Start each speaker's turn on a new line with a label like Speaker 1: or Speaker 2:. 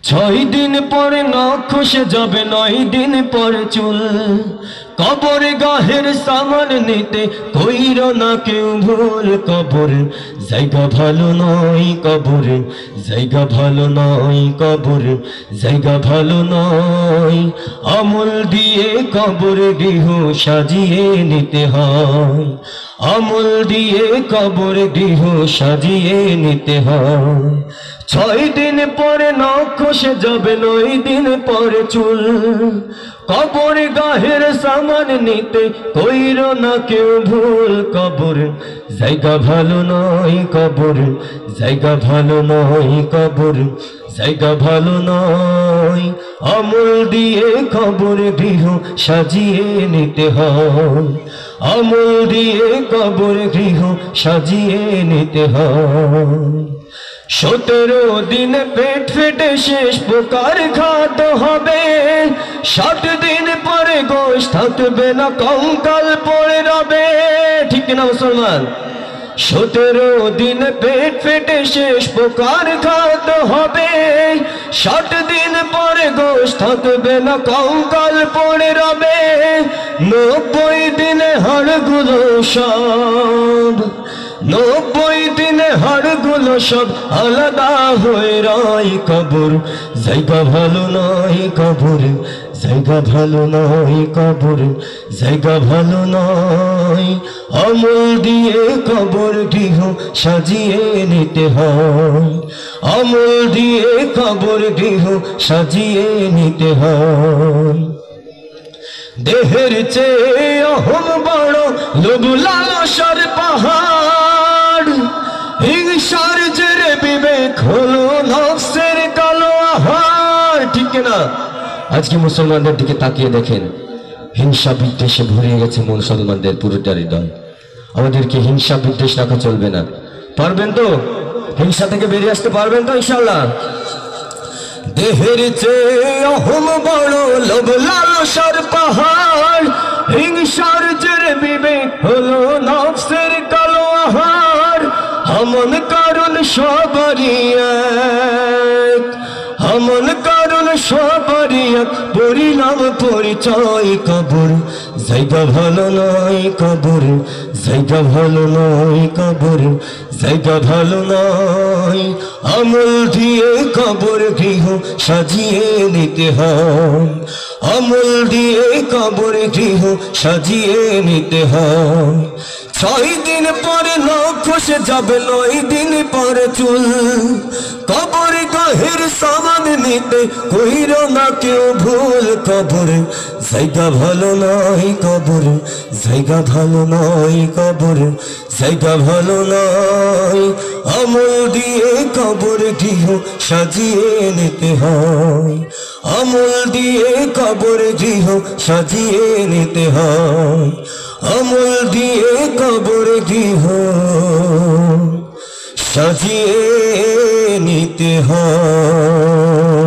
Speaker 1: ছয় দিন পরে নখ খসে যাবে, 9 দিন পরে চুল। কবর গাহের সামান নিতে কইর না কেউ ভুল। কবর জায়গা ভালো নয়, কবর জায়গা ভালো নয়, কবর জায়গা ভালো নয়। আমল দিয়ে কবর গৃহ সাজিয়ে নিতে হয়, আমল দিয়ে কবর গৃহ সাজিয়ে নিতে হয়। 6 দিন পরে নখ খসে যাবে, 9 দিন পরে চুল। কবর গাহের সামান নিতে কইর না কেউ ভুল। কবর জায়গা ভালো নয়, কবর জায়গা ভালো নয়, কবর জায়গা ভালো নয়। আমল দিয়ে কবর গৃহ সাজিয়ে নিতে হয়, আমল দিয়ে কবর গৃহ সাজিয়ে নিতে হয়। 17 দিন পেট ফেটে শেষ প্রকার খাত হবে, 60 দিন পরে গোশ থাকবে না, কঙ্কাল পড়ে রবে। ঠিক না মুসলমান? 17 দিন পেট ফেটে শেষ প্রকার খাত হবে, 60 দিন পরে গোশ থাকবে না, কঙ্কাল পড়ে রবে। 90 দিনে হাড়গুলো সব, 90 দিনে হাড়গুলো সব আলাদা হয়ে রয়। কবর জায়গা ভালো নয়, কবর জায়গা ভালো নয়, কবর জায়গা ভালো নয়। আমল দিয়ে কবর গৃহ সাজিয়ে নিতে হয়, আমল দিয়ে কবর গৃহ সাজিয়ে নিতে হয়। দেহের চেয়ে অহম বড়, লোভ লালসার পাহাড়। হিংসার জেরে বিবেক হলো নফসের কালো আহার। ঠিক না? আজকে মুসলমানদের দিকে তাকিয়ে দেখেন, হিংসা বিদ্বেষে ভরে গেছে মুসলমানদের পুরোটা হৃদয়। আমাদেরকে হিংসা বিদ্বেষ রাখা চলবে না। পারবেন তো? হিংসা থেকে বেরিয়ে আসতে পারবেন তো ইনশাআল্লাহ? দেহের চেয়ে অহম বড়, লোভ লালসার পাহাড়। হিংসার জেরে বিবেক হলো নফসের কালো আহার। এমন কারণ সবারই এক, এমন কারণ সবারই এক, পরিণাম পরিচয়। কবর জায়গা ভালো নয়, কবর জায়গা ভালো নয়, কবর জায়গা ভালো নয়। আমল দিয়ে কবর গৃহ সাজিয়ে নিতে হয়, আমল দিয়ে কবর গৃহ সাজিয়ে নিতে হয়। 6 দিন পরে নখ খসে যাবে, 9 দিন পরে চুল। কবর গাহের সামান নিতে কইর না কেউ ভুল। কবর জায়গা ভালো নয়, কবর জায়গা ভালো নয়, কবর জায়গা ভালো নয়। আমল দিয়ে কবর গৃহ সাজিয়ে নিতে হয়, আমল দিয়ে কবর গৃহ সাজিয়ে নিতে হয়, আমল দিয়ে কবর গৃহ সাজিয়ে নিতে হয়।